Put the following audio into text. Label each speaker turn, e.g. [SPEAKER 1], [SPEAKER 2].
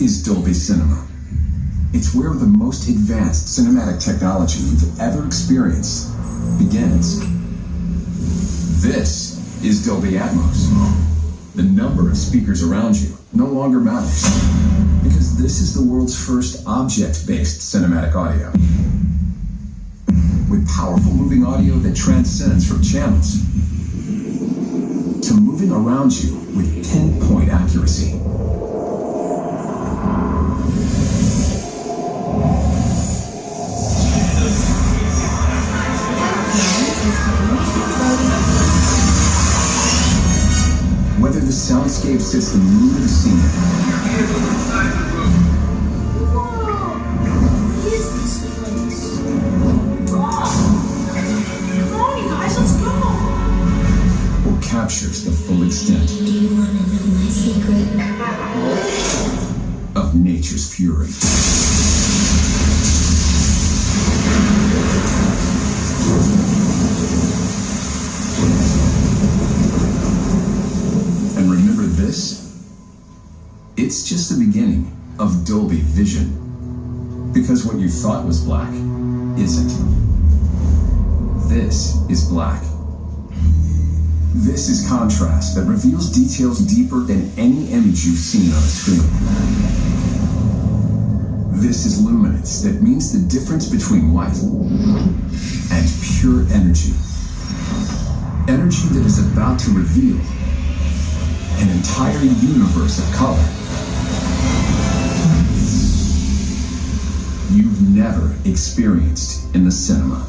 [SPEAKER 1] is Dolby Cinema. It's where the most advanced cinematic technology you've ever experienced begins. This is Dolby Atmos. The number of speakers around you no longer matters, because this is the world's first object-based cinematic audio. With powerful moving audio that transcends from channels to moving around you with pinpoint accuracy. Whether the soundscape sets the mood of the scene, or captures the full extent
[SPEAKER 2] Do you want to know my secret?
[SPEAKER 1] of nature's fury. And remember this? It's just the beginning of Dolby Vision. Because what you thought was black isn't. This is black. This is contrast that reveals details deeper than any image you've seen on a screen. This is luminance that means the difference between white and pure energy. Energy that is about to reveal an entire universe of color you've never experienced in the cinema.